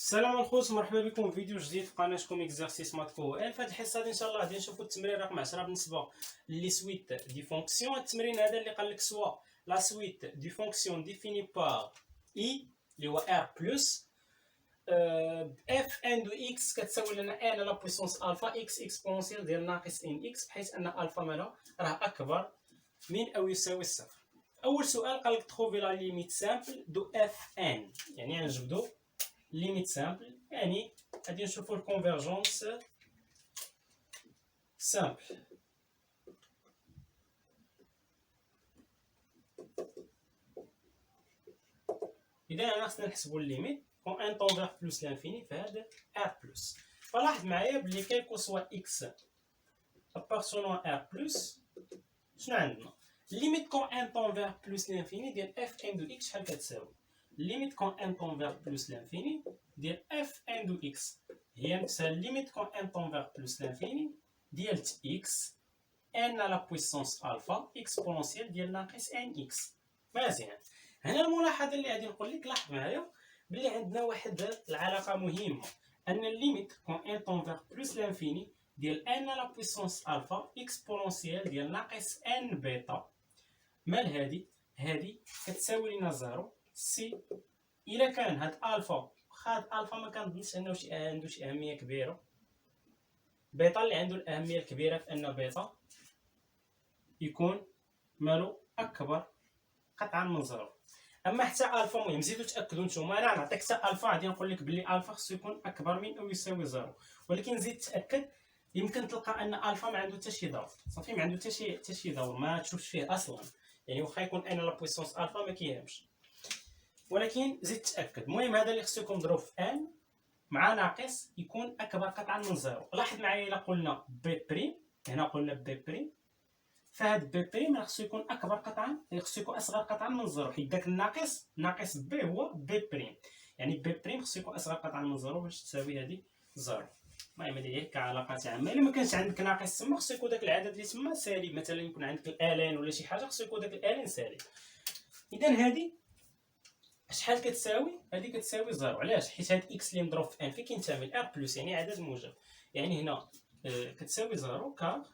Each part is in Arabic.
السلام الخوت، مرحبا بكم في فيديو جديد في قناتكم اكزرسيس ماتكو ان. في هذه الحصه ان شاء الله غادي نشوفوا التمرين رقم 10 بالنسبه لي سويت دي فونكسيون. التمرين هذا اللي قال لك سوا لا سويت دي فونكسيون ديفيني بار اي اللي هو ار بلس اف ان دو اكس كتساوي لنا ان على بويسونس الفا اكس اكسبونسيال ديال ناقص ان اكس، بحيث ان الفا مالها راه اكبر من او يساوي الصفر. اول سؤال قال لك تخوفي لا ليميت سامبل دو اف ان، يعني غنجبدو ليميت سامبل، يعني غادي نشوفو الكونفيرجونس سامبل. اذا انا خصنا نحسبو الليميت كون ان طون فيغ بلوس لانفيني في هذا ار بلس. فلاحظ معايا بلي كيلكو سوا اكس ابارتونون ار بلس شنو عندنا ليميت كون ان طون فيغ بلوس لانفيني ديال اف ان دو اكس شحال كتساوي ليميت كون ان طون فيغ بلوس لانفيني ديال اف ان دو اكس هي نفسها ليميت كون ان طون فيغ بلوس لانفيني ديال اكس ان على بويسونس الفا اكسبونسيال ديال ناقص ان اكس. مزيان. هنا الملاحظه اللي غادي نقول لك، لاحظ معايا بلي عندنا واحد العلاقه مهمه، ان الليميت كون ان طون فيغ بلوس لانفيني ديال ان على بويسونس الفا اكسبونسيال ديال ناقص ان بيتا مال هادي كتساوي لنا زيرو سي. الا كان هاد الفا هاد الفا ما كنظنش انه عنده شي اهميه كبيره، بيتا اللي عنده الاهميه الكبيره في ان بيتا يكون مالو اكبر قطعا من زيرو. اما حتى الفا، المهم زيدو تاكدوا نتوما، انا نعطيك حتى الفا غادي نقول لك بلي الفا خصو يكون اكبر من او يساوي زيرو، ولكن زيد تاكد يمكن تلقى ان الفا ما عنده حتى شي دور، صافي ما عنده حتى شي دور، ما تشوفش فيه اصلا، يعني واخا يكون ان لا بويسونس الفا ما كيهمش، ولكن زيد تاكد. المهم هذا اللي خصو يكون مضروب في ان مع ناقص يكون اكبر قطعا من زيرو. لاحظ معايا الا قلنا بي بريم، هنا قلنا بي بريم، فهاد بي بريم خصو يكون اكبر قطعا، خصو يكون اصغر قطعا من زيرو، حيت داك الناقص ناقص بي هو بي بريم، يعني بي بريم خصو يكون اصغر قطعا من زيرو باش تساوي هادي زيرو. المهم هادي هي كعلاقات عامه. الا ما كانش عندك ناقص تما خصو يكون داك العدد اللي تما سالب، مثلا يكون عندك الالين ولا شي حاجه خصو يكون داك الالين سالب. اذا هادي شحال كتساوي؟ هادي كتساوي زيرو. علاش؟ حيت هاد اكس اللي مضروب في ان فين كينتمي ار بلس، يعني عدد موجب، يعني هنا كتساوي زيرو كار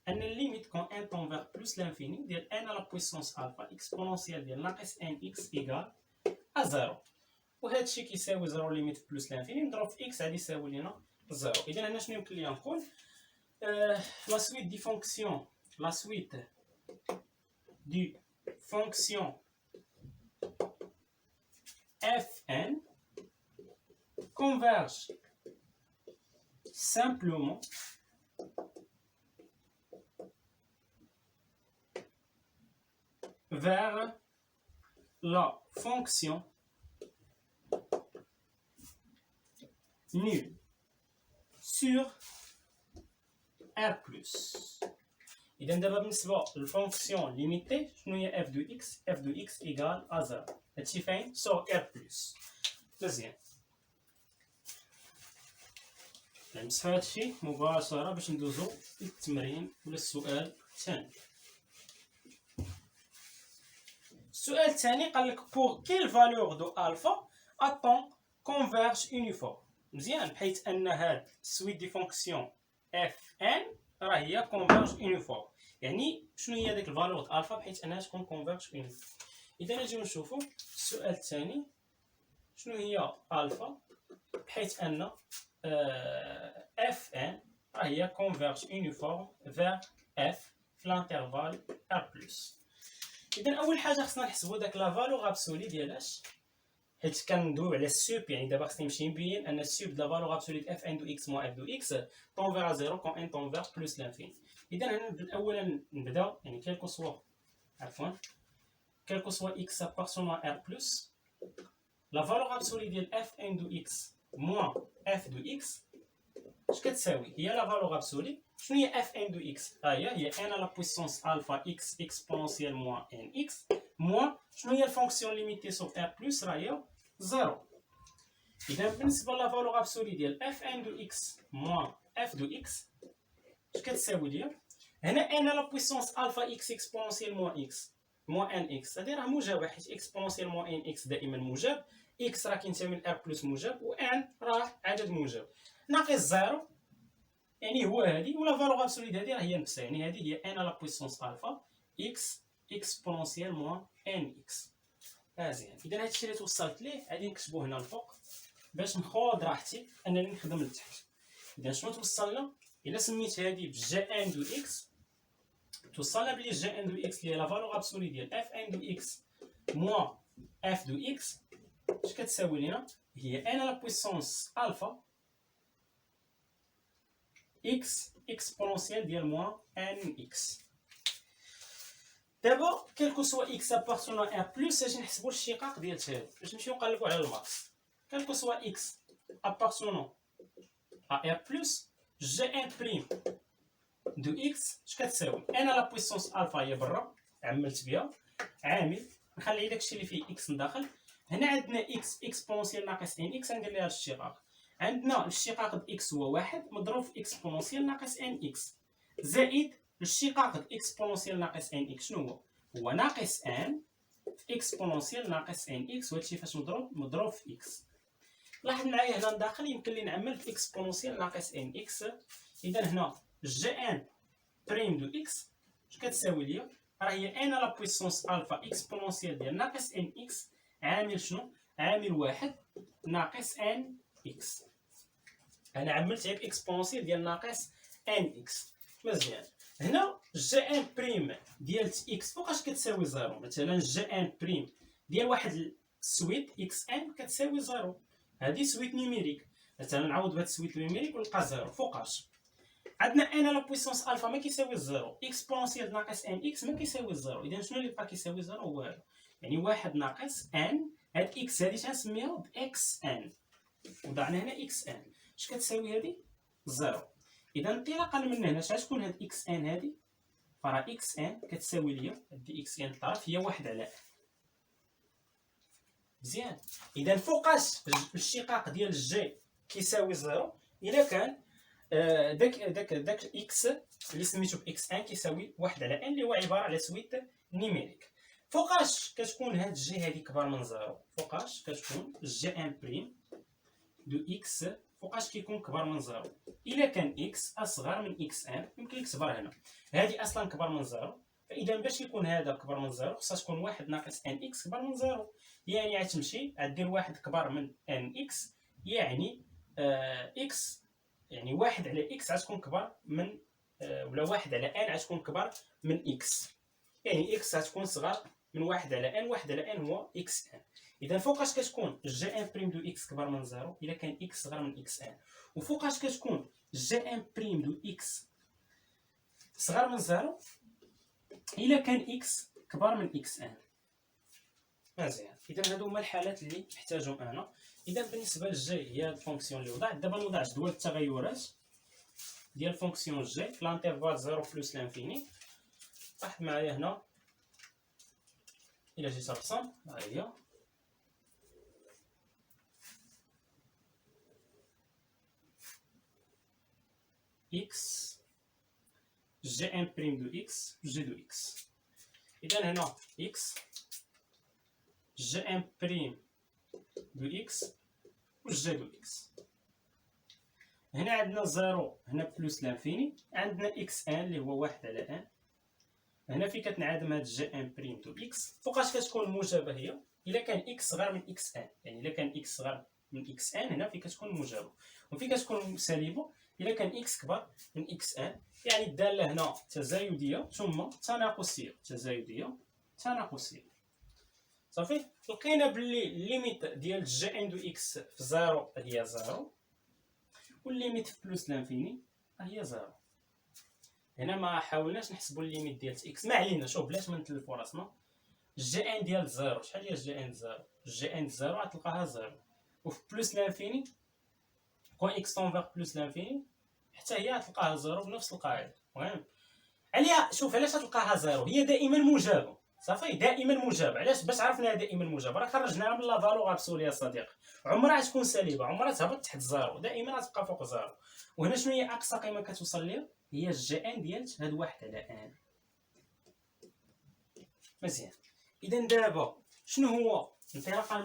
ان الليميت كون ان طون فيغ بلوس لانفيني ديال ان على بويسونس الفا اكسبونسيال ديال ناقص ان اكس ايكال ا زيرو، وهذا الشيء كيساوي زيرو ليميت بلوس لانفيني نضرب في اكس غادي يساوي لنا زيرو. اذا هنا شنو يمكن ليا نقول؟ لا سويت دي فونكسيون، لا سويت دي فونكسيون fn converge simplement vers la fonction nulle sur R+. إذا دابا بالنسبة للفونكسيون ليميتي شنو هي f دو x؟ f دو x إيكال أ زيرو، هادشي فاين سور R+. مزيان، نمسحو هادشي مباشرة باش ندوزو للتمرين ولا السؤال الثاني. السؤال الثاني قال لك pour quelle valeur de alpha a-t-on converge uniforme. مزيان، بحيث ان هاد السويت دي فونكسيون اف ان راه هي كونفيرج يونيفورم، يعني شنو هي ديك الفالور د الفا بحيث انها تكون كونفيرج يونيفورم. اذا نجيو نشوفو السؤال الثاني شنو هي الفا بحيث ان اف ان راه هي كونفيرج يونيفورم فيغ اف في الانترفال ار بلس. اذا اول حاجه خصنا نحسبوا داك لا فالور ابسولي ديالاش، حيت كندويو على السوب، يعني دابا خصني نمشي نبين ان السوب د لا فالور ابسولي د اف ان دو اكس موان اف دو اكس طون فيغ زيرو كون ان طون فيغ بلوس لانفيني. اذا هنا اولا نبدا يعني كيلكو سوا كيلكو سوا اكس ابارتونون ار بلس لا فالور ابسولي ديال اف ان دو اكس موان اف دو اكس اش كتساوي؟ هي لا فالور ابسولي. شنو هي اف ان دو اكس؟ ها هي ان على بويسونس الفا اكس اكسبونسيال موان ان اكس موان شنو هي الفونكسيون ليميتي سور ار بلس راه هي زيرو. اذا بالنسبه لا فالور ابسولي ديال اف ان دو اكس موان اف دو اكس اش كتساوي ليا؟ هنا ان على بويسونس الفا اكس اكسبونسيال موان اكس موان ان اكس، هذه راه موجبه حيت اكسبونونسيال موان ان اكس دائما موجب، اكس راه كينتمي لار بلس موجب، و ان راه عدد موجب، ناقص زيرو يعني هو هذه، ولا فالور ابسوليد هذه راه هي نفسها، يعني هذه هي ان على بويسونس الفا اكس اكسبونونسيال موان ان اكس. مزيان، اذا هادشي اللي توصلت ليه غادي نكتبو هنا الفوق باش نخوض راحتي انني نخدم لتحت. اذا شنو توصلنا؟ الا سميت هذه بجي ان دو اكس، توصلنا بلي جي ان دو اكس اللي هي لا فالور ابسولي ديال اف ان دو اكس موان اف دو اكس، اش كتساوي لينا؟ هي ان على بويسونس الفا اكس اكسبونونسيال ديال موان ان اكس. دابا كالكو سوا اكس ابارتونون ا بلس، اش نحسبوا الشقاق ديال هذا باش نمشيو نقلبوا على الماكس. كالكو سوا اكس ابارتونون ا ار بلس جي ان بريم دو اكس اش كتساوي؟ ان على بويسونس الفا هي برا عملت بها عامل، نخلي داكشي اللي فيه اكس نداخل. هنا عندنا اكس اكسبونونسيال ناقص ان اكس، غندير ليها الاشتقاق. عندنا الاشتقاق د اكس هو واحد مضروب في اكسبونونسيال ناقص ان اكس زائد الاشتقاق د اكسبونونسيال ناقص ان اكس شنو هو؟ هو ناقص ان في اكسبونونسيال ناقص ان اكس، وهادشي فاش مضروب في اكس. لاحظ معايا هنا داخل يمكن لي نعمل في اكسبونونسيال ناقص ان اكس. اذا هنا جي ان بريم دو اكس اش كتساوي ليا؟ راه هي ان على بويسونس الفا اكسبونونسيال ديال ناقص ان اكس عامل شنو؟ عامل واحد ناقص ان اكس. انا عملت غير اكسبونونسيال ديال ناقص ان اكس. مزيان، هنا جي ان بريم ديال اكس فوقاش كتساوي زيرو؟ مثلا جي ان بريم ديال واحد السويت اكس ان كتساوي زيرو، هذه سويت نيميريك، مثلا نعوض بهاد السويت نيميريك ونلقى زيرو. فوقاش عندنا ان على بويسونس الفا ما كيساوي زيرو، اكسبونونسيال ناقص ان اكس ما كيساوي زيرو، اذا شنو اللي بقى كيساوي زيرو؟ هو هذا، يعني واحد ناقص ان، هاد اكس هادي تنسميها باكس ان، وضعنا هنا اكس ان، اش كتساوي هادي؟ زيرو. اذا انطلاقا من هنا اش غتكون هاد اكس ان هادي؟ فراه اكس ان كتساوي ليا هادي اكس ان الطرف هي واحد على ان. مزيان، اذا فوقاش الاشتقاق ديال الجي كيساوي زيرو الا كان داك اكس اللي سميتو باكس ان كيساوي واحد على ان، اللي هو عباره على سويت نيميريك. فوقاش كتكون هاد الجي هادي كبر من زيرو؟ فوقاش كتكون جي ان بريم دو اكس فوقاش كيكون كبر من زيرو؟ الا كان اكس اصغر من اكس ان يمكن لك تبر هنا، هادي اصلا كبر من زيرو، فاذا باش يكون هذا كبر من زيرو خصها تكون واحد ناقص ان اكس كبر من زيرو، يعني غتمشي غدير واحد كبر من ان اكس، يعني اكس، يعني واحد على اكس غتكون كبر من ولا واحد على ان غتكون كبر من اكس، يعني اكس غتكون صغر من واحد على ان، واحد على ان هو اكس ان. اذا فوقاش كتكون جي ان بريم دو اكس كبر من زيرو الا كان اكس صغر من اكس ان، وفوقاش كتكون جي ان بريم دو اكس صغر من زيرو الا كان اكس كبر من اكس ان. مزيان، اذا هادو هما الحالات اللي نحتاجهم انا. اذا بالنسبه للجي هي الفونكسيون اللي وضعت، دابا نوضع جدول التغيرات ديال فونكسيون جي في لانترفال 0 بلس لانفيني. لاحظ معايا هنا الى جيت نرسم، ها هي اكس جي ان بريم دو اكس جي دو اكس. اذا هنا اكس جي ان بريم دو اكس وجي دو اكس. هنا عندنا زيرو، هنا بلس لانفيني، عندنا اكس ان اللي هو واحد على ان. هنا فين كتنعدم هاد جي ان بريم دو اكس فوقاش كتكون موجبه هي؟ الا كان اكس صغر من اكس ان، يعني الا كان اكس صغر من اكس ان هنا فين كتكون موجبه، وفين كتكون سالبه الا كان اكس كبر من اكس ان، يعني الداله هنا تزايديه ثم تناقصيه، تزايديه تناقصيه. صافي، لقينا باللي الليميت ديال جي ان دو اكس في زيرو هي زيرو، والليميت في بلس لانفيني هي زيرو. هنا ما حاولناش نحسبوا الليميت ديال اكس، ما علينا، شوف بلاش ما نتلفوا راسنا. جي ان ديال زيرو شحال هي جي ان زيرو؟ جي ان زيرو غتلقاها زيرو، وفي بلس لانفيني كون اكس تونفيغ بلس لانفيني حتى هي غتلقاها زيرو بنفس القاعده. المهم عليا، شوف علاش غتلقاها زيرو؟ هي دائما موجبه، صافي دائما موجبه. علاش؟ باش عرفناها دائما موجبه، راه خرجناها من لا فالور ابسولي يا صديقي. عمرها تكون سالبه، عمرها تهبط تحت زيرو، دائما غتبقى فوق زيرو. وهنا شنو هي اقصى قيمه كتوصل ليها؟ هي الجي ان ديال هاد واحد على ان. مزيان. اذا دابا شنو هو انطلاقا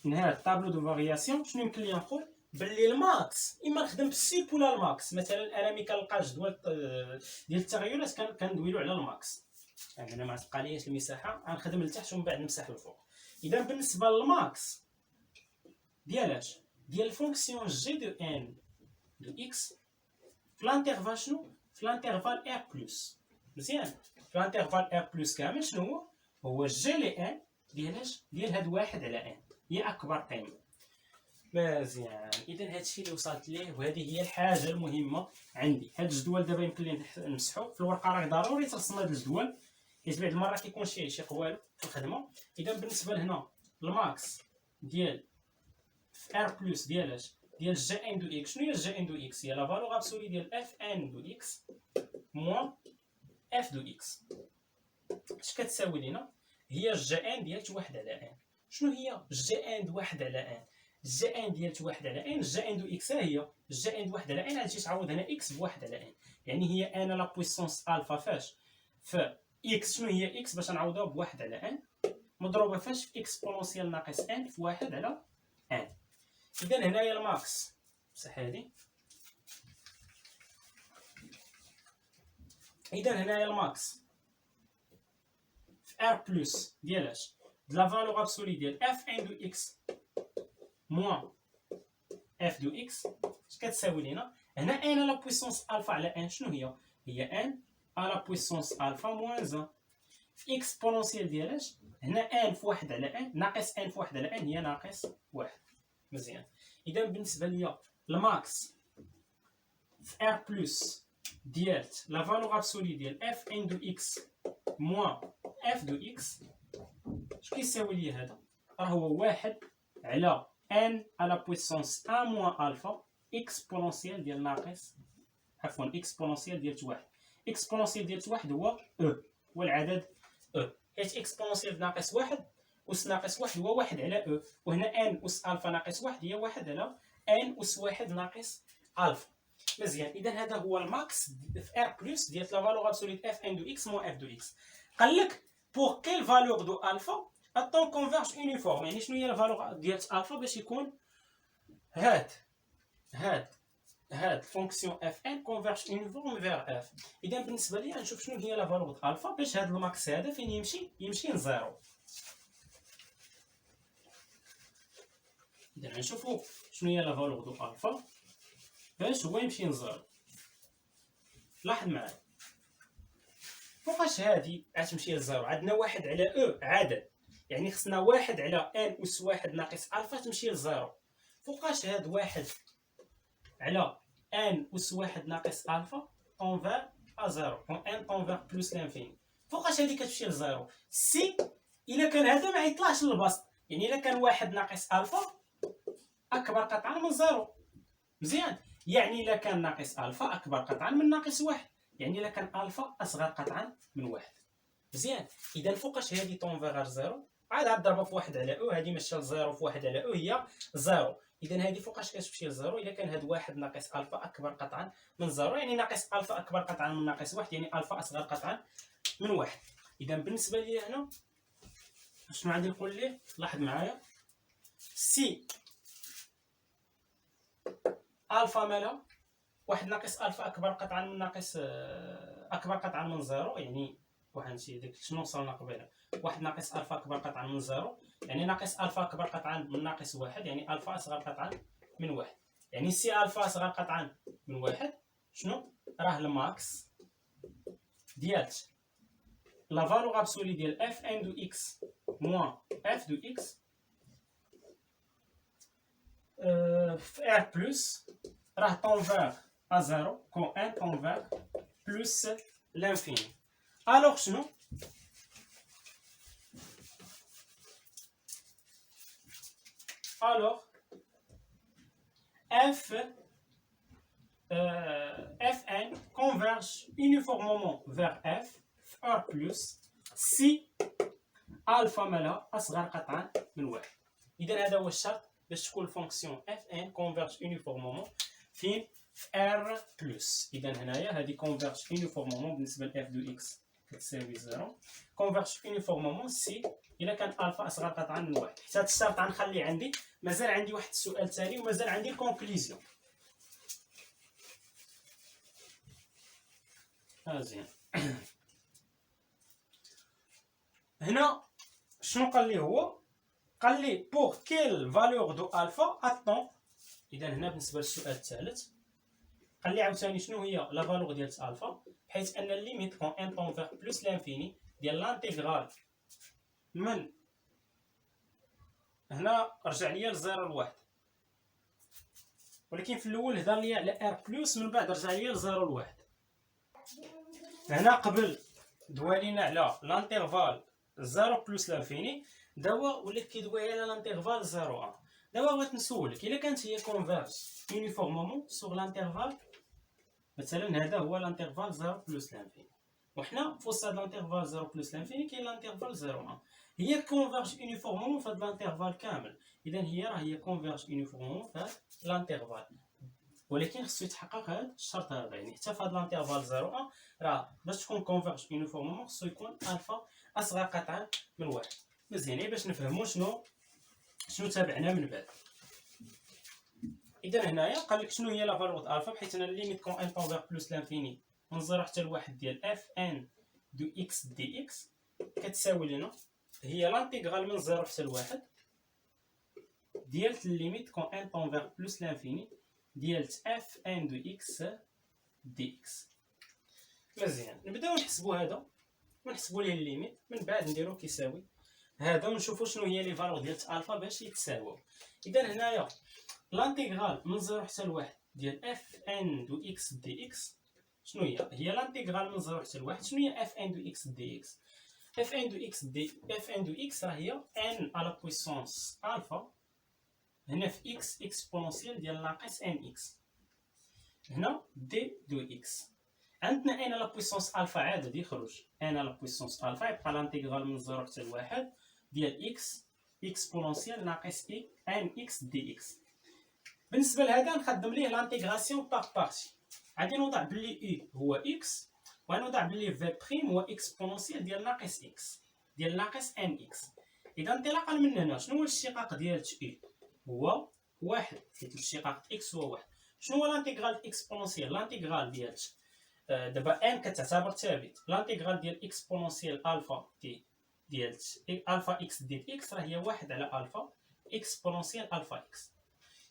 من هاد الطابلو دو فارياسيون، شنو يمكن لي نقول؟ باللي الماكس اما نخدم بالسيب ولا الماكس. مثلا انا ملي كنلقى جدول ديال التغيرات كندويلو على الماكس. يعني انا ما تبقاليش المساحه، غنخدم لتحت ومن بعد نمسح للفوق. اذا بالنسبه للماكس ديالاش ديال الفونكسيون جي دو ان دو اكس في لانترفال شنو؟ في لانترفال ار بلس. مزيان. في لانترفال ار بلس كامل شنو هو جي لي ان ديالاش ديال هاد واحد على ان هي اكبر قيمه. مزيان. اذا هادشي اللي وصلت ليه، وهذه هي الحاجه المهمه عندي. هاد الجدول دابا يمكن لي نمسحو في الورقه، راه ضروري ترسم هاد الجدول حيت بعض المرات كيكون شي قوالب في الخدمه. اذا بالنسبه لهنا الماكس ديال ار بلس ديالاش ديال جي ان دو اكس. شنو هي جي ان دو اكس؟ هي لا فالور ابسولي ديال اف ان دو اكس موان اف دو اكس. اش كتساوي لينا؟ هي جي ان ديال واحد على ان. شنو هي جي ان دو واحد على ان؟ جي ان ديال واحد على ان، جي ان دو اكس هي جي ان دو واحد على ان. غتجي تعوض هنا اكس بواحد على ان، يعني هي ان لا بويسونس الفا فاش في اكس. شنو هي اكس باش نعوضوها بواحد على ان مضروبه فاش في اكسبونونسيال ناقص ان في واحد على ان. اذا هنايا الماكس بصح هادي. اذا هنايا الماكس في ار بلس ديالاش لا فالور ابسولي ديال اف ان دو اكس موان اف دو اكس. اش كتساوي لينا؟ هنا ان لا بويسونس الفا على ان. شنو هي؟ هي ان لا بويسونس الفا موان 1 في اكسبونونسيال ديالاش هنا ان في واحد على ان ناقص ان في واحد على ان هي ناقص واحد. مزيان. اذا بالنسبه ليا الماكس في ار بلس ديالت لا فالور ابسولي ديال اف ان دو اكس موان اف دو اكس. اش كيساوي لي هذا؟ راه هو واحد على ان على بويسونس 1 موان الفا اكسبونونسيال ديال ناقص، عفوا اكسبونونسيال ديال واحد. اكسبونونسيال ديال واحد هو او، هو العدد او، حيت اكسبونونسيال ناقص واحد أس ناقص واحد هو واحد على او، وهنا ان أس الفا ناقص واحد هي واحد على ان أس واحد ناقص الفا. مزيان. اذا هذا هو الماكس في ار بلس ديال لا فالور ابسوليت اف ان دو اكس موان اف دو اكس. قال لك بور كيل فالور دو الفا الطون كونفيرج يونيفورم. يعني شنو هي لا فالور ديال الفا باش يكون هاد الفونكسيون اف ان كونفيرج يونيفورم فيغ اف. اذا بالنسبه لي نشوف شنو هي لا فالور دو الفا باش هاد الماكس هذا فين يمشي لزيرو. اذا نشوفوا شنو هي لا فالور دو الفا باش هو يمشي لزيرو. لاحظ معايا فوقاش هادي غتمشي لزيرو. عندنا واحد على او عدد، يعني خصنا واحد على ان أس واحد ناقص الفا تمشي لزيرو. فوقاش هاد واحد على ان أس واحد ناقص الفا طون فيغ ا زيرو، ان طون فيغ بلوس لانفيني. فوقاش هادي كتمشي لزيرو؟ سي الا كان هذا ما يطلعش للبسط، يعني الا كان واحد ناقص الفا اكبر قطعا من زيرو. مزيان. يعني الا كان ناقص الفا اكبر قطعا من ناقص واحد، يعني الا كان الفا اصغر قطعا من واحد. مزيان. اذا فوقاش هادي طون فيغ زيرو عاد غضربها في واحد على او، هادي ماشيه لزيرو في واحد على او هي زيرو. اذا هادي فوقاش كتمشي لزيرو؟ الا كان هاد واحد ناقص الفا اكبر قطعا من زيرو، يعني ناقص الفا اكبر قطعا من ناقص واحد، يعني الفا اصغر قطعا من واحد. اذا بالنسبه لي هنا شنو عندي نقول ليه؟ لاحظ معايا سي الفا مالها واحد ناقص الفا اكبر قطعا من ناقص اكبر قطعا من زيرو، يعني واحد نمشي ديك شنو وصلنا قبيله، واحد ناقص الفا اكبر قطعا من زيرو، يعني ناقص الفا اكبر قطعا من ناقص واحد، يعني الفا اصغر قطعا من واحد، يعني سي الفا اصغر قطعا من واحد. شنو راه الماكس ديالت لا فالور ابسولي ديال اف ان دو اكس موان اف دو اكس في ار بلس راه طون فيغ ا زيرو كون ان طون فيغ بلس لانفيني. الوغ شنو الوغ f fn converge uniformément vers f r plus si alpha مالها اصغر قطعا من واحد. اذا هذا هو الشرط باش تكون الفونكسيون fn converge uniformément فين في r plus. اذا هنايا هذه converge uniformément بالنسبه ل f دو x كتساوي 0 كونفيرج يونيفورمومون سي الا كان الفا اصغر قطعا من واحد. حتى هاد الشرط غنخلي عندي. مازال عندي واحد السؤال ثاني ومازال عندي الكونكليزيون. مزيان. هنا شنو قال لي هو؟ قال لي بور كيل فالور دو الفا اتون. اذا هنا بالنسبه للسؤال الثالث قال لي عاوتاني شنو هي لا فالور ديال الفا، بحيث ان الليميت كون ان طون فيغ بلوس لانفيني ديال لانتيغرال من هنا رجع ليا لزيرو لواحد، ولكن في الاول هضر ليا على ار بلوس من بعد رجع ليا لزيرو لواحد. هنا قبل دوالينا على لانترفال زيرو بلوس لانفيني، دابا ولات كيدوي على لانترفال زيرو ان. دابا بغيت نسولك الا كانت هي كونفيرج يونيفورمومون سوغ لانترفال، مثلا هذا هو لانترفال زيرو بلوس لانفيني، وحنا في وسط هاد لانترفال زيرو بلوس لانفيني كاين لانترفال زيرو ان، هي كونفيرج يونيفورمومون في هاد لانترفال كامل. اذا هي كونفيرج يونيفورمومون في هاد لانترفال، ولكن خصو يتحقق هاد الشرط هذا، يعني حتى في هاد لانترفال 0 1 راه باش تكون كونفيرج يونيفورمومون خصو يكون الفا اصغر قطعا من واحد. مزيان باش نفهموا شنو تابعنا من بعد. اذا هنايا قال لك شنو هي لا فالور الفا، بحيث انا ليميت كون ان طون فيغ بلوس لانفيني من 0 حتى لواحد ديال اف ان دو اكس دي اكس كتساوي لنا هي لانتيغرال من 0 حتى لواحد ديال الليميت كون ان طون فيغ بلوس لانفيني ديال اف ان دو اكس دي اكس. مزيان نبداو نحسبوا هذا ونحسبوا ليه الليميت، من بعد نديرو كيساوي هذا ونشوفوا شنو هي لي فالور ديال الفا باش يتساووا. اذا هنايا لانتيغرال من 0 حتى لواحد ديال اف ان دو اكس دي اكس شنو هي لانتيغرال من 0 حتى لواحد. شنو هي اف ان دو اكس دي اكس؟ اف ان دو اكس راه هي ان على بويسونس الفا هنا في اكس اكسبونونسيال ديال ناقص ان اكس، هنا دي دو اكس. عندنا ان على بويسونس الفا عاد غادي يخرج ان على بويسونس الفا، يبقى لانتيغرال من 0 حتى لواحد ديال اكس اكسبونونسيال ناقص ان اكس دي اكس. بالنسبه لهذا نخدم ليه لانتيغراسيون باغ بارتي. غادي نوضع بلي اي هو اكس، وغنوضع بلي في بريم هو اكسبونونسيال ديال ناقص اكس ديال ناقص ان اكس. اذا انطلاقا من هنا شنو هو الاشتقاق ديال اي؟ هو واحد، حيت الاشتقاق اكس هو واحد. شنو هو لانتيغرال اكسبونونسيال؟ لانتيغرال ديال دابا ان كتعتبر ثابت، لانتيغرال ديال اكسبونونسيال الفا ديال الفا اكس ديال اكس راه هي واحد على الفا اكسبونونسيال الفا اكس.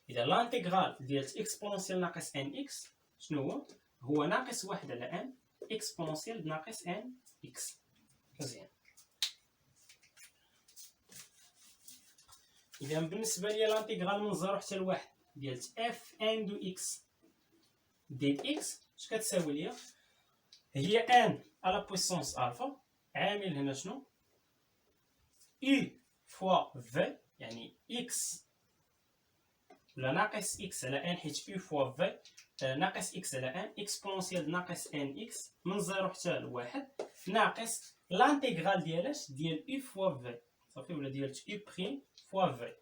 اذا لانتيغرال ديال اكسبونونسيال ناقص ان اكس شنو هو ناقص واحد على ان اكسبونونسيال ناقص ان اكس. مزيان. اذا بالنسبه لي لانتيغرال من 0 حتى لواحد ديال اف ان دو اكس ديال اكس اش كتساوي ليا؟ هي ان على بويسونس الفا عامل هنا شنو اي فوا في، يعني اكس ولا ناقص اكس على ان، حيت اي فوا في ناقص اكس على ان اكسبونونسيال ناقص ان اكس من 0 حتى لواحد ناقص لانتيغرال ديالاش ديال اي فوا في صافي، ولا ديال اي بريم فوا في.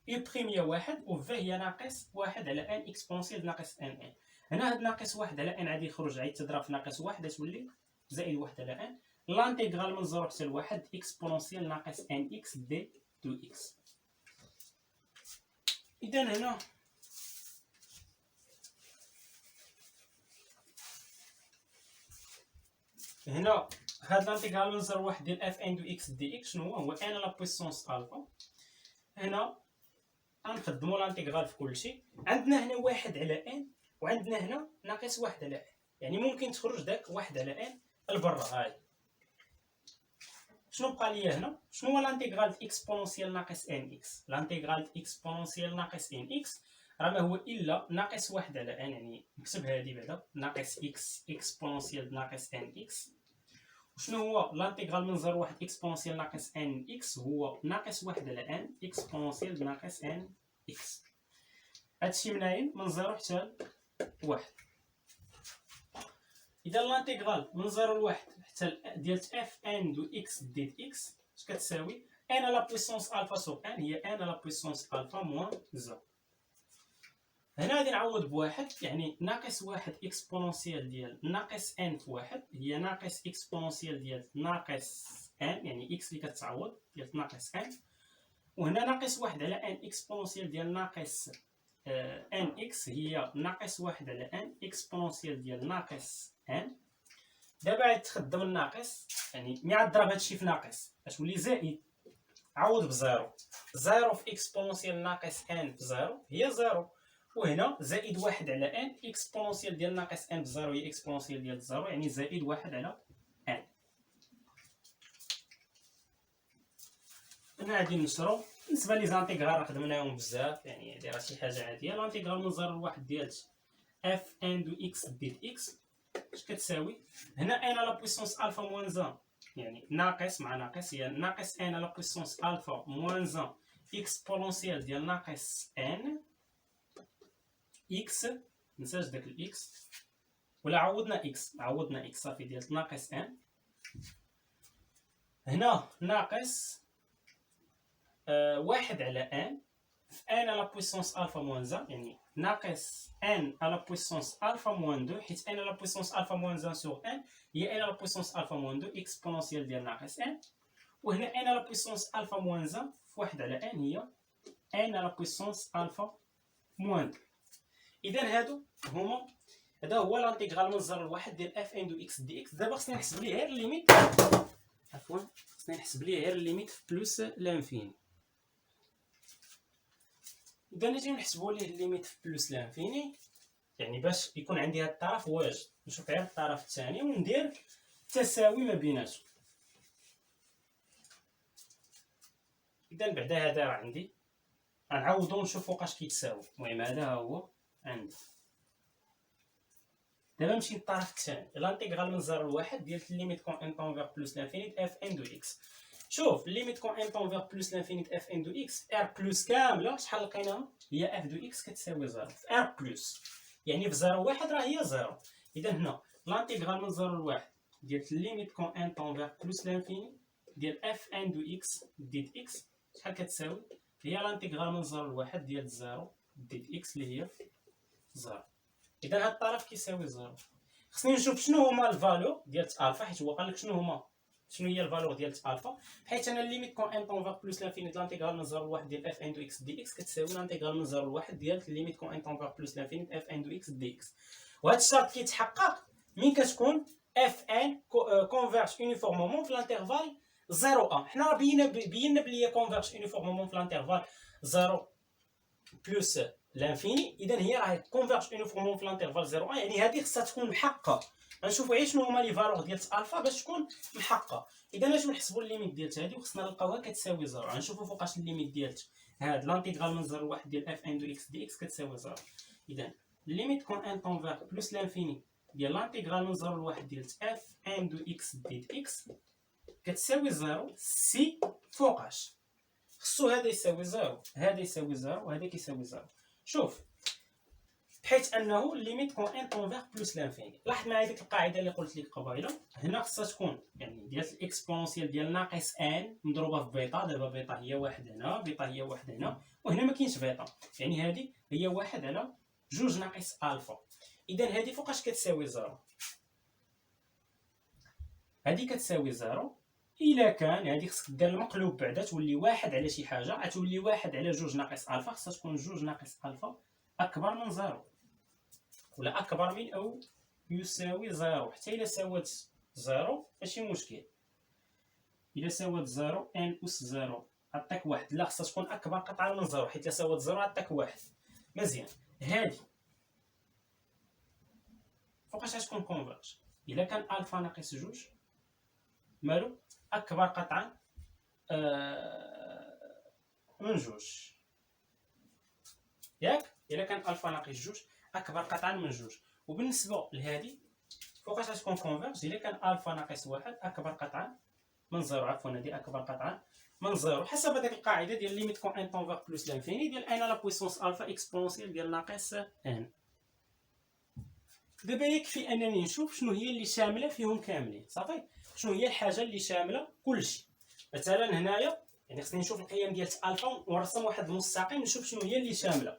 اي بريم هي واحد و في هي ناقص واحد على ان اكسبونونسيال ناقص ان ان. هنا هاد ناقص واحد على ان غادي يخرج غادي تضرب في ناقص واحد تولي زائد واحد على ان. لانتيغرال من 0 حتى لواحد اكسبونونسيال ناقص ان اكس دي دو اكس. اذا هنا هاد لانتيغرال من 0 لواحد ديال اف ان دو اكس دي اكس شنو هو ان على بويسونس الفا. هنا غنخدموا لانتيغرال في كلشي. عندنا هنا واحد على ان وعندنا هنا ناقص واحد على ان، يعني ممكن تخرج داك واحد على ان لبرا. هاي شنو بقى ليا هنا؟ شنو هو لانتيغرال اكسبونونسيال ناقص ان اكس؟ لانتيغرال اكسبونونسيال ناقص ان اكس راه ما هو الا ناقص واحد على ان، يعني نكتب هادي بعدا ناقص اكس اكسبونونسيال ناقص ان اكس. وشنو هو لانتيغرال من 0 لواحد اكسبونونسيال ناقص ان اكس؟ هو ناقص واحد على ان اكسبونونسيال ناقص ان اكس. هادشي مناين من 0 حتى لواحد. اذا لانتيغرال من 0 لواحد حتى ديال اف ان دو اكس ديال اكس اش كتساوي؟ ان على بويسونس الفا سوغ ان هي ان على بويسونس الفا موان 0. هنا غادي نعوض بواحد، يعني ناقص واحد اكسبونونسيال ديال ناقص ان في واحد هي ناقص اكسبونونسيال ديال ناقص ان، يعني اكس اللي كتعوض ديال ناقص ان، وهنا ناقص واحد على ان اكسبونونسيال ديال ناقص ان اكس هي ناقص واحد على ان اكسبونونسيال ديال ناقص ان. دابا عاد تخدم الناقص، يعني ملي عاد ضرب هادشي في ناقص غتولي زائد، عوض بزيرو، زيرو في اكسبونونسيال ناقص ان بزيرو هي زيرو، وهنا زائد واحد على ان اكسبونونسيال ديال ناقص ان بزيرو هي اكسبونونسيال ديال زيرو، يعني زائد واحد على ان. هنا غادي نشرو بالنسبه لي زانتيغرال خدمناهم بزاف، يعني هادي راه شي حاجه عاديه. لانتيغرال من 0 لواحد ديال اف ان دو اكس ديت اكس اش كتساوي؟ هنا ان على بويسونس الفا موان 1 يعني ناقص مع ناقص هي ناقص ان على بويسونس الفا موان 1 اكسبونونسيال ديال ناقص ان اكس، منساش داك الاكس، ولا عوضنا اكس صافي ديال ناقص ان. هنا ناقص واحد على ان في ان على بويسونس الفا موان 1 يعني ناقص ان على بويسونس الفا موان 2 حيت ان على بويسونس الفا موان 1 سور ان هي ان على بويسونس الفا موان 2 اكسبونونسيال ديال ناقص ان، وهنا ان على بويسونس الفا موان 1 في واحد على ان هي ان على بويسونس الفا موان 2. اذا هذا هو لانتيغرال من 0 لواحد ديال اف ان دو اكس دي اكس. دابا خصني نحسب ليه غير الليميت، خصني نحسب ليه غير الليميت في بلوس لانفيني. اذا نجي نحسبوا ليه الليميت في بلوس لانفيني، يعني باش يكون عندي هذا الطرف واجد نشوف غير الطرف الثاني وندير تساوي ما بيناتهم. اذا بعدا هذا راه عندي غنعوضو ونشوف فوقاش كيتساوي. المهم هذا هو عندي. دابا نمشي للطرف الثاني، لانتيغرال من 0 لواحد ديال ليميت كون ان طون فيغ بلوس لانفينيت اف ان دو اكس. شوف ليميت كون ان طون فيغ بلوس لانفينيت اف ان دو اكس ار بلوس كامله شحال لقيناها هي اف دو اكس كتساوي 0 في ار بلوس، يعني في 0 واحد راه هي 0. اذا هنا لانتيغرال من 0 لواحد ديال ليميت كون ان طون فيغ بلوس لانفيني ديال اف ان دو اكس ديت اكس شحال كتساوي؟ هي لانتيغرال من 0 لواحد ديال 0 ديت اكس اللي هي 0. اذا هاد الطرف كيساوي 0. خصني نشوف شنو هما الفالور ديال الفا، حيت هو قال لك شنو هي الفالور ديال الفا، حيت انا ليميت كون ان طون فيغ بلوس لانفينيت لانتيغرال من 0 لواحد ديال اف ان دو اكس دي اكس كتساوي لانتيغرال من 0 لواحد ديال ليميت كون ان طون فيغ بلوس لانفينيت اف ان دو اكس دي اكس. وهذا الشرط كيتحقق من كتكون اف ان كونفيرج يونيفورمومون في الانترفال 0 1. حنا راه بينا بلي كونفيرج يونيفورمومون في الانترفال 0 بلس لانفيني، اذا هي راه كونفيرج يونيفورمون في الانترفال 0 1، يعني هذه خصها تكون محققه. غنشوفوا غير شنو هما لي فالور ديال الفا باش تكون محققه. اذا نجيو نحسبوا الليميت ديال هذه وخصنا نلقاوها كتساوي 0. غنشوفوا فوقاش الليميت ديال هاد لانتيغرال من 0 لواحد ديال اف ان دو اكس دي اكس كتساوي 0. اذا ليميت كون ان طون فيغ بلس لانفيني ديال لانتيغرال من 0 لواحد ديال اف ان دو اكس دي اكس كتساوي 0 سي فوقاش خصو هذا يساوي 0 هذا يساوي 0 وهذا كيساوي 0. شوف بحيث انه ليميت كون ان طون فيغ بلوس لانفيني، لاحظ معايا ديك القاعده اللي قلت لك قبيله، هنا خصها تكون يعني ديال الاكسبونسيال ديال ناقص ان مضروبه في بيتا. دابا بيتا هي واحد هنا، بيتا هي واحد هنا، وهنا ما كاينش بيتا، يعني هذه هي واحد على جوج ناقص الفا. اذا هذه فوقاش كتساوي 0؟ هذه كتساوي 0 الا كان هذه خصك دير المقلوب بعدا تولي واحد على شي حاجه، غتولي واحد على جوج ناقص الفا، خصها تكون جوج ناقص الفا اكبر من 0 ولا اكبر من او يساوي 0. حتى الا ساوات 0 ماشي مشكل، الا ساوات 0 ان اس 0 عطاك واحد، لا خصها تكون اكبر قطعا من 0 حيت الا ساوات 0 عطاك واحد. مزيان، هذه فوقاش غتكون كونفيرج؟ الا كان الفا ناقص جوج مالو اكبر قطعا من جوج، ياك؟ الا كان الفا ناقص جوج اكبر قطعا من جوج. وبالنسبه لهذه فوقاش غتكون كونفيرج؟ الا كان الفا ناقص واحد اكبر قطعا من 0، عفوا هذه اكبر قطعا من 0 حسب هذيك القاعده ديال ليميت كون ان طون فيغ بلوس لانفيني ديال ان على بويسونس الفا اكسبونسيال ديال ناقص ان. دابا يكفي انني نشوف شنو هي اللي شامله فيهم كاملين، صافي. شنو هي الحاجه اللي شامله كلشي؟ مثلا هنايا يعني خصني نشوف القيم ديال الفا ونرسم واحد المستقيم نشوف شنو هي اللي شامله.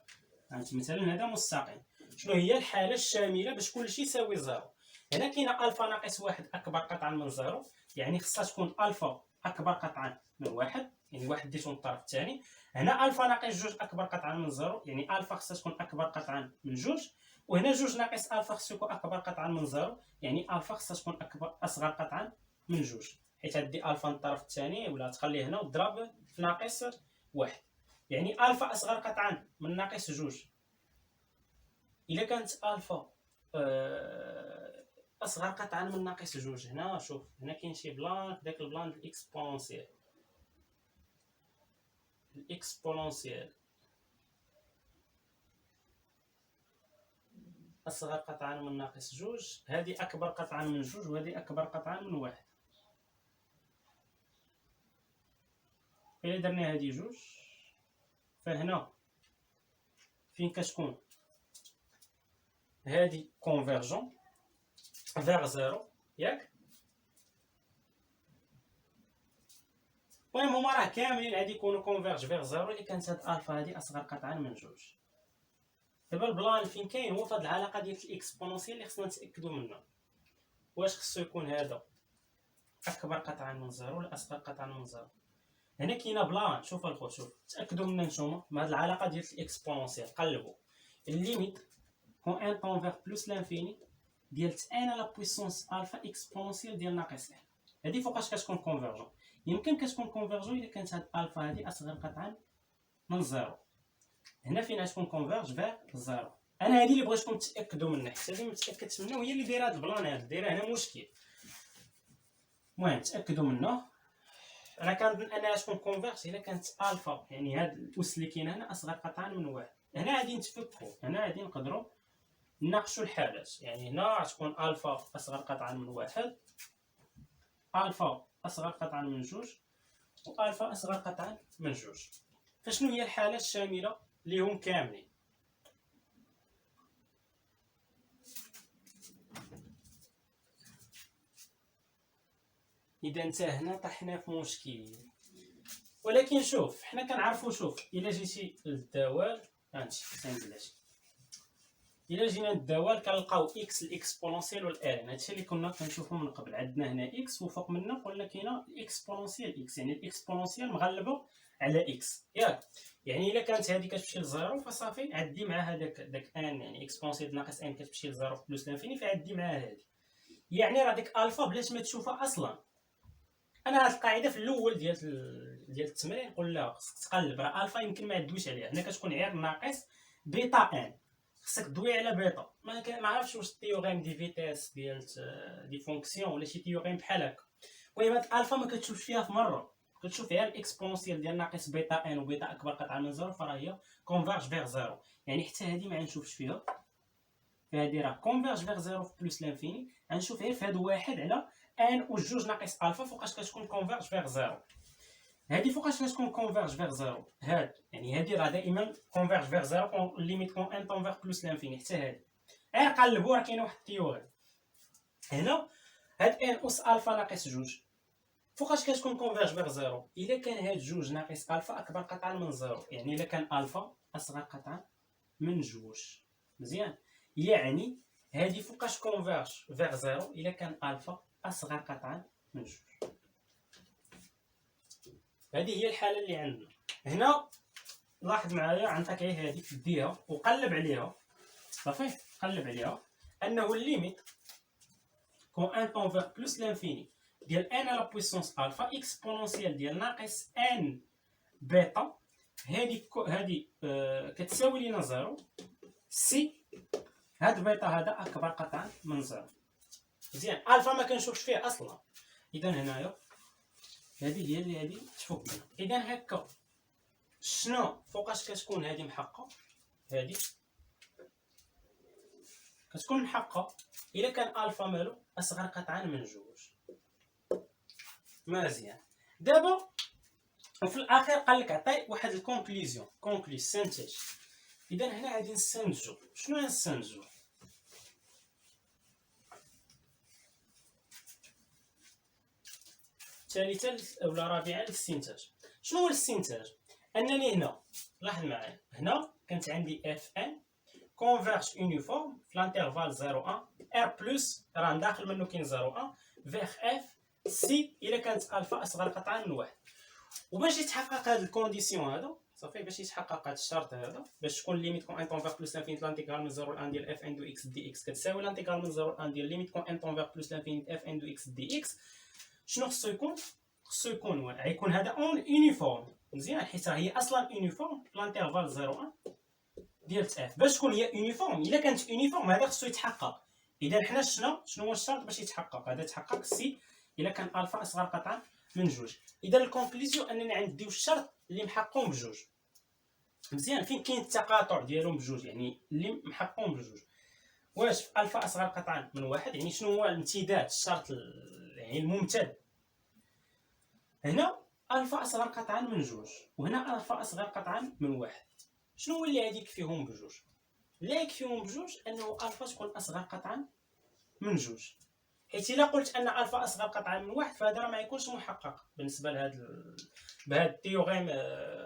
هانتي مثلا هذا مستقيم. شنو هي الحاله الشامله باش كلشي يساوي زيرو؟ هنا كاينه الفا ناقص واحد اكبر قطعا من زيرو، يعني خصها تكون الفا اكبر قطعا من واحد، يعني واحد ديتو من الطرف الثاني. هنا الفا ناقص جوج اكبر قطعا من زيرو، يعني الفا خصها تكون اكبر قطعا من جوج. وهنا جوج ناقص الفا خصو يكون اكبر قطعا من زيرو، يعني الفا خصها تكون اصغر قطعا من جوج، حيت هادي الفا من الطرف الثاني ولا تخليه هنا وتضرب في ناقص واحد، يعني الفا اصغر قطعا من ناقص جوج. الا كانت الفا اصغر قطعا من ناقص جوج، هنا شوف هنا كاين شي بلان، داك البلان الاكسبونسيال، اصغر قطعا من ناقص جوج، هذه اكبر قطعا من جوج وهذه اكبر قطعا من واحد. الا درنا هذه جوج فهنا فين كتكون هذه كونفيرجون فيغ زيرو، ياك؟ المهم هما راه كاملين غادي يكونوا كونفيرج فيغ زيرو الا كانت هاد الفا هادي اصغر قطعا من جوج. دابا البلان فين كاين هو فهاد العلاقه ديال الاكسبونونسيال اللي خصنا نتاكدوا منها، واش خصو يكون هذا اكبر قطعا من زيرو ولا اصغر قطعا من زيرو. هنا كاينه بلان، شوف الخوت شوف تاكدوا منها نتوما من هاد العلاقه ديال الاكسبونونسيال. قلبوا الليميت كون ان طون فيغ بلوس لانفيني ديال ان على بويسونس الفا اكسبونونسيال ديال ناقص ان. هادي فوقاش كتكون كونفيرجون؟ يمكن كتكون كونفيرجون الا كانت هاد الفا هادي اصغر قطعا من زيرو. هنا فين غتكون كونفيرج فيغ زيرو. انا هادي اللي بغيتكم تاكدوا منها، حيت هادي متاكدت منها وهي اللي دايره هاد البلان هذا، دايره هنا مشكل. المهم تاكدوا منه. انا كنظن انها تكون كونفيرج الا كانت الفا، يعني هاد الاس اللي كاين هنا اصغر قطعا من واحد. هنا غادي نتفكوا، هنا غادي نقدروا نناقشوا الحالات. يعني هنا غتكون الفا اصغر قطعا من واحد، الفا اصغر قطعا من جوج، والفا اصغر قطعا من جوج. فشنو هي الحالة الشاملة ليهم كاملين؟ اذا انت هنا طحنا في مشكل. ولكن شوف حنا كنعرفوا، شوف الا جيتي للدوال هانتي بلاتي، الا جينا للدوال كنلقاو اكس الاكسبونونسيال والان. هادشي اللي كنا كنشوفو من قبل، عندنا هنا اكس وفوق منا قلنا كاينه الاكسبونونسيال اكس، يعني الاكسبونونسيال مغلبه على اكس، ياك؟ يعني الا كانت هذه كتمشي لزيرو فصافي عدي مع داك ان، يعني اكسبونسيال ناقص ان كتمشي لزيرو بلس لانفيني فعدي مع هذه. يعني راه ديك الفا بلاش ما تشوفها اصلا. انا هاد القاعده في الاول ديال التمرين نقول لها خصك تقلب، راه الفا يمكن ما تدويش عليها، هنا كتكون غير ناقص بيتا ان، خصك تدوي على بيتا. ما عرفتش واش التيوريم دي فيتيس ديال دي فونكسيون ولا شي تيوريم بحال هكا. المهم هاد الفا ما كتشوفش فيها في مره، كتشوف غير الاكسبونسيال ديال ناقص بيتا ان وبيتا اكبر قطعا من زيرو، فراه هي كونفيرج فيغ زيرو. يعني حتى هادي ما غنشوفش فيها، فهادي راه كونفيرج فيغ زيرو في بلوس لانفيني. غنشوف غير في هاد واحد على ان وجوج ناقص الفا فوقاش كتكون كونفيرج فيغ زيرو. هادي فوقاش كتكون كونفيرج فيغ زيرو، هاد يعني هادي راه دائما كونفيرج فيغ زيرو ليميت كون ان طون فيغ بلوس لانفيني. حتى هادي غير قلبوا، راه كاين واحد التيوريم هنا. هاد ان اس الفا ناقص جوج فوقاش كتكون كونفيرج فيغ زيرو؟ الا كان هاد جوج ناقص الفا اكبر قطعا من زيرو، يعني الا كان الفا اصغر قطعا من جوج. مزيان؟ يعني هادي فوقاش كونفيرج فيغ زيرو؟ الا كان الفا اصغر قطعا من جوج. هذه هي الحاله اللي عندنا هنا. لاحظ معايا عندك غير هذه ديها وقلب عليها، صافي قلب عليها انه الليميت كون ان طون فيغ بلوس لانفيني ديال ان على بويسونس الفا اكسبونونسيال ديال ناقص ان بيتا، هذه كتساوي لينا زيرو سي هاد بيتا هذا اكبر قطعا من زيرو. مزيان؟ الفا ما كنشوفش فيه اصلا، اذا هنايا هذه هي اللي غادي تفك. اذا هكا شنو فوقاش كتكون هذه محقه؟ هذه كتكون محقه الا كان الفا مالو اصغر قطعا من جوج. مزيان. دابا وفي الاخير قال لك عطي واحد الكونكلوزيون، سانتيج. اذا هنا غادي نستنتجو. شنو غنستنتجو؟ ثالثا ولا رابعا الاستنتاج. شنو هو الاستنتاج؟ انني هنا لاحظ معايا هنا كانت عندي اف ان كونفيرج يونيفورم في الانترفال 0 1 ار بلس راه داخل منه كاين 0 1 فيغ اف سي الا كانت الفا اصغر قطعا من واحد. وباش يتحقق هاد الكونديسيون هذا صافي، باش يتحقق هاد الشرط هذا، باش تكون ليميت كون ان طون فيغ بلس لانفينيت لانتيغرال من 0 ل 1 ديال اف ان دو اكس دي اكس كتساوي لانتيغرال من 0 ل 1 ديال ليميت كون ان طون فيغ بلس لانفينيت اف ان دو اكس دي اكس. شنو خصو يكون؟ خصو يكون غيكون هذا اون يونيفورم مزيان، حيت هي اصلا يونيفورم في الانترفال 0 1 ديال اف. باش تكون هي يونيفورم، الا كانت يونيفورم هذا خصو يتحقق. اذا حنا شنو هو الشرط باش يتحقق هذا؟ يتحقق سي الا كان الفا اصغر قطعا من جوج. اذا الكونكلوزيون اننا عندي الشرط اللي محققون بجوج مزيان. فين كاين التقاطع ديالهم بجوج، يعني اللي محققون بجوج. واش في الفا اصغر قطعا من واحد، يعني شنو هو الامتداد الشرط يعني الممتد؟ هنا الفا اصغر قطعا من جوج، وهنا الفا اصغر قطعا من واحد. شنو هو اللي غادي يكفيهم بجوج؟ اللي يكفيهم بجوج انه الفا تكون اصغر قطعا من جوج، حيت الا قلت ان الفا اصغر قطعا من واحد فهذا راه ما يكونش محقق بالنسبه بهذا التيوريم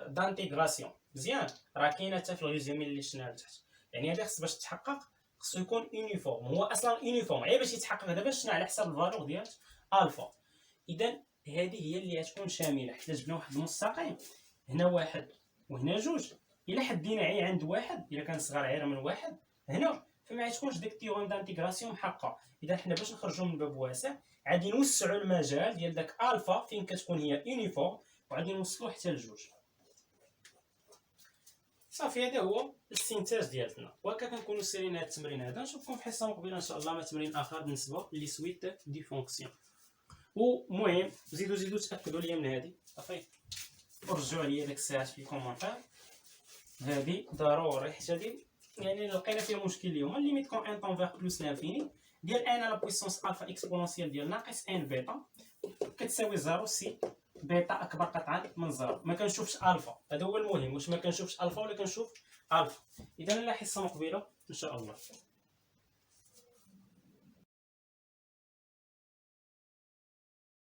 دانتيغراسيون مزيان. راه كاينه حتى في الريزومي اللي شفناه لتحت. يعني هذا خص باش تحقق خصو يكون يونيفورم، هو اصلا يونيفورم غير باش يتحقق دابا شفنا على حساب الفالور ديال الفا. اذا هذه هي اللي غتكون شامله، حيت جبنا واحد المستقيم هنا واحد وهنا جوج، الا حدينا غير عند واحد الا كان صغر غير من واحد هنا فما غتكونش ديك التيوريم دانتيغراسيون محققه. اذا حنا باش نخرجوا من باب واسع غادي نوسعوا المجال ديال داك الفا فين كتكون هي يونيفورم، وغادي نوصلوا حتى لجوج. صافي هذا هو الاستنتاج ديالنا. وهكا كنكونوا سالينا هذا التمرين هذا. نشوفكم في حصه مقبله ان شاء الله مع تمرين اخر بالنسبه لي سويت دي فونكسيون. ومهم زيدوا تاكدوا لي من هذه صافي، ورجعوا لي داك الساعات في الكومونتير هذه ضروري، حيت هذه يعني لقينا فيها مشكل اليوم. ليميت كون ان طون فيغ بلس لانفيني ديال ان على بويسونس الفا اكسبونونسيال ديال ناقص ان بيتا كتساوي 0 سي بيتا اكبر قطعا من 0. ما كنشوفش الفا، هذا هو المهم، واش ما كنشوفش الفا ولا كنشوف الفا. اذا لا حصه مقبله ان شاء الله.